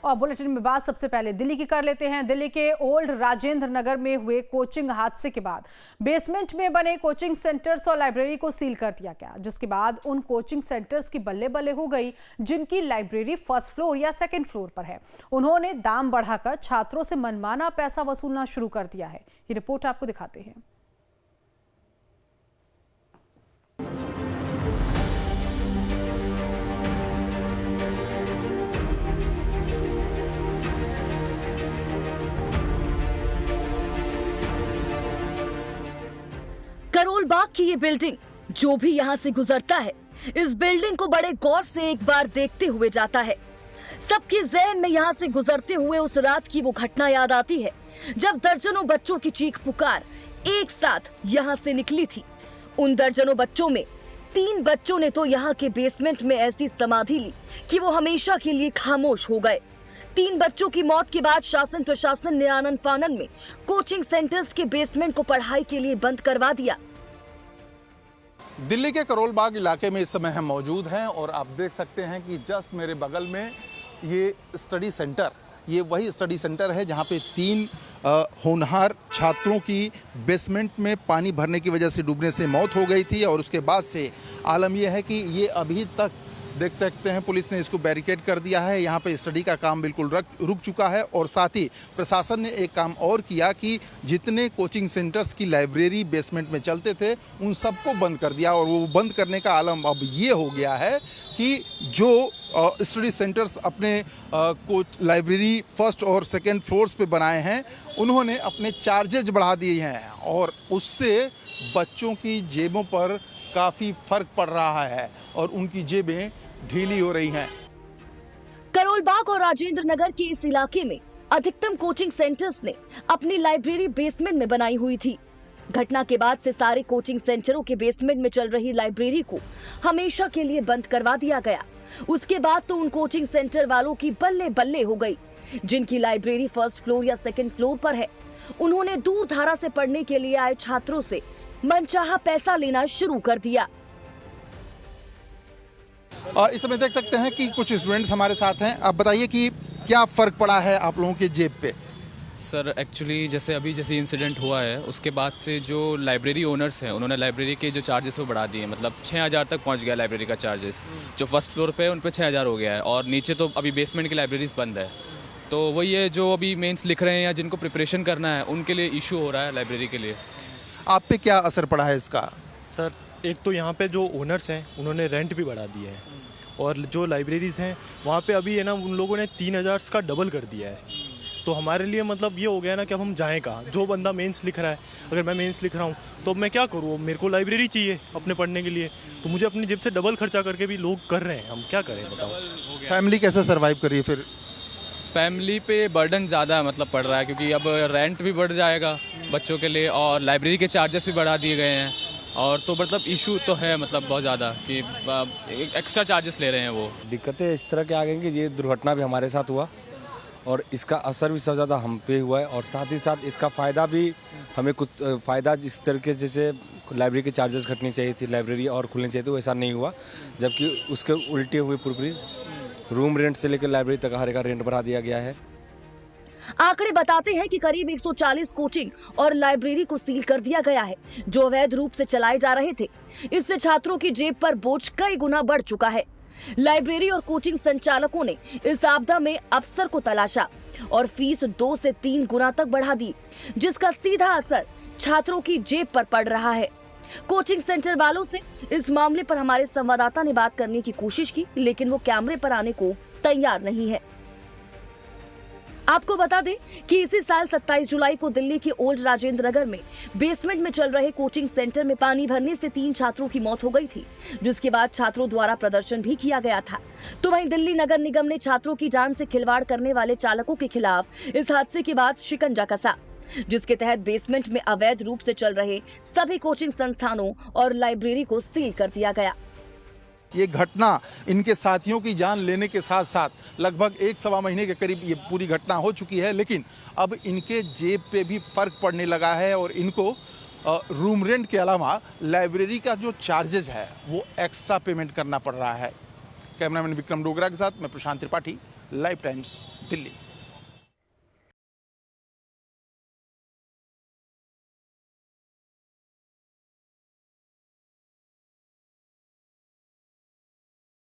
और बुलेटिन में बात सबसे पहले दिल्ली की कर लेते हैं। दिल्ली के ओल्ड राजेंद्र नगर में हुए कोचिंग हादसे के बाद बेसमेंट में बने कोचिंग सेंटर्स और लाइब्रेरी को सील कर दिया गया, जिसके बाद उन कोचिंग सेंटर्स की बल्ले बल्ले हो गई जिनकी लाइब्रेरी फर्स्ट फ्लोर या सेकेंड फ्लोर पर है। उन्होंने दाम बढ़ाकर छात्रों से मनमाना पैसा वसूलना शुरू कर दिया है। ये रिपोर्ट आपको दिखाते हैं। करोल बाग की ये बिल्डिंग, जो भी यहाँ से गुजरता है इस बिल्डिंग को बड़े गौर से एक बार देखते हुए जाता है। सबके ज़हन में यहाँ से गुजरते हुए उस रात की वो घटना याद आती है जब दर्जनों बच्चों की चीख पुकार एक साथ यहाँ से निकली थी। उन दर्जनों बच्चों में 3 बच्चों ने तो यहाँ के बेसमेंट में ऐसी समाधि ली कि वो हमेशा के लिए खामोश हो गए। 3 बच्चों की मौत के बाद शासन प्रशासन ने आनन फानन में कोचिंग सेंटर्स के बेसमेंट को पढ़ाई के लिए बंद करवा दिया। दिल्ली के करोल बाग इलाके में इस समय हम मौजूद हैं और आप देख सकते हैं कि जस्ट मेरे बगल में ये स्टडी सेंटर, ये वही स्टडी सेंटर है जहां पे 3 होनहार छात्रों की बेसमेंट में पानी भरने की वजह से डूबने से मौत हो गई थी। और उसके बाद से आलम यह है कि ये अभी तक देख सकते हैं पुलिस ने इसको बैरिकेड कर दिया है। यहाँ पे स्टडी का काम बिल्कुल रुक चुका है और साथ ही प्रशासन ने एक काम और किया कि जितने कोचिंग सेंटर्स की लाइब्रेरी बेसमेंट में चलते थे उन सबको बंद कर दिया। और वो बंद करने का आलम अब ये हो गया है कि जो स्टडी सेंटर्स अपने लाइब्रेरी फर्स्ट और सेकेंड फ्लोर्स पे बनाए हैं उन्होंने अपने चार्जेज बढ़ा दिए हैं और उससे बच्चों की जेबों पर काफ़ी फर्क पड़ रहा है और उनकी जेबें ढीली हो रही हैं। करोल बाग और राजेंद्र नगर के इस इलाके में अधिकतम कोचिंग सेंटर्स ने अपनी लाइब्रेरी बेसमेंट में बनाई हुई थी। घटना के बाद से सारे कोचिंग सेंटरों के बेसमेंट में चल रही लाइब्रेरी को हमेशा के लिए बंद करवा दिया गया। उसके बाद तो उन कोचिंग सेंटर वालों की बल्ले बल्ले हो गई जिनकी लाइब्रेरी फर्स्ट फ्लोर या सेकेंड फ्लोर पर है। उन्होंने दूर धारा से पढ़ने के लिए आए छात्रों से मनचाहा पैसा लेना शुरू कर दिया। इस समय देख सकते हैं कि कुछ स्टूडेंट्स हमारे साथ हैं। आप बताइए कि क्या फ़र्क पड़ा है आप लोगों के जेब पे? सर एक्चुअली जैसे इंसिडेंट हुआ है उसके बाद से जो लाइब्रेरी ओनर्स हैं उन्होंने लाइब्रेरी के जो चार्जेस वो बढ़ा दिए, मतलब 6000 तक पहुंच गया लाइब्रेरी का चार्जेस। जो फर्स्ट फ्लोर पे है उन पे 6000 हो गया है और नीचे तो अभी बेसमेंट की लाइब्रेरीज बंद है। तो वही है, जो अभी मेंस लिख रहे हैं या जिनको प्रिपरेशन करना है उनके लिए इशू हो रहा है लाइब्रेरी के लिए। आप पे क्या असर पड़ा है इसका? सर एक तो यहाँ पे जो ओनर्स हैं उन्होंने रेंट भी बढ़ा दिया है और जो लाइब्रेरीज़ हैं वहाँ पे अभी है ना उन लोगों ने 3000 का डबल कर दिया है। तो हमारे लिए मतलब ये हो गया ना कि अब हम जाएँ कहाँ? जो बंदा मेंस लिख रहा है, अगर मैं मेंस लिख रहा हूँ तो मैं क्या करूँ? मेरे को लाइब्रेरी चाहिए अपने पढ़ने के लिए, तो मुझे अपनी जेब से डबल खर्चा करके भी लोग कर रहे हैं। हम क्या करें बताओ? फैमिली कैसे सर्वाइव कर रही है फिर? फैमिली पे बर्डन ज़्यादा मतलब पड़ रहा है क्योंकि अब रेंट भी बढ़ जाएगा बच्चों के लिए और लाइब्रेरी के चार्जेस भी बढ़ा दिए गए हैं। और तो मतलब इशू तो है मतलब बहुत ज़्यादा कि एक्स्ट्रा चार्जेस ले रहे हैं वो। दिक्कतें इस तरह के आ गई कि ये दुर्घटना भी हमारे साथ हुआ और इसका असर भी सबसे ज़्यादा हम पे हुआ है और साथ ही साथ इसका फ़ायदा भी हमें कुछ फ़ायदा जिस तरीके जैसे लाइब्रेरी के चार्जेस घटनी चाहिए थी, लाइब्रेरी और खुलनी चाहिए थी, वैसा नहीं हुआ। जबकि उसके उल्टे हुए पूरी रूम रेंट से लेकर लाइब्रेरी तक हर एक का रेंट बढ़ा दिया गया है। आंकड़े बताते हैं कि करीब 140 कोचिंग और लाइब्रेरी को सील कर दिया गया है जो अवैध रूप से चलाए जा रहे थे। इससे छात्रों की जेब पर बोझ कई गुना बढ़ चुका है। लाइब्रेरी और कोचिंग संचालकों ने इस आपदा में अफसर को तलाशा और फीस 2 से 3 गुना तक बढ़ा दी, जिसका सीधा असर छात्रों की जेब पर पड़ रहा है। कोचिंग सेंटर वालों से इस मामले पर हमारे संवाददाता ने बात करने की कोशिश की, लेकिन वो कैमरे पर आने को तैयार नहीं है। आपको बता दें कि इसी साल 27 जुलाई को दिल्ली के ओल्ड राजेंद्र नगर में बेसमेंट में चल रहे कोचिंग सेंटर में पानी भरने से 3 छात्रों की मौत हो गई थी, जिसके बाद छात्रों द्वारा प्रदर्शन भी किया गया था। तो वहीं दिल्ली नगर निगम ने छात्रों की जान से खिलवाड़ करने वाले चालकों के खिलाफ इस हादसे के बाद शिकंजा कसा, जिसके तहत बेसमेंट में अवैध रूप से चल रहे सभी कोचिंग संस्थानों और लाइब्रेरी को सील कर दिया गया। ये घटना इनके साथियों की जान लेने के साथ साथ लगभग 1-1.25 महीने के करीब ये पूरी घटना हो चुकी है, लेकिन अब इनके जेब पे भी फर्क पड़ने लगा है और इनको रूम रेंट के अलावा लाइब्रेरी का जो चार्जेस है वो एक्स्ट्रा पेमेंट करना पड़ रहा है। कैमरामैन विक्रम डोगरा के साथ मैं प्रशांत त्रिपाठी, लाइव टाइम्स दिल्ली।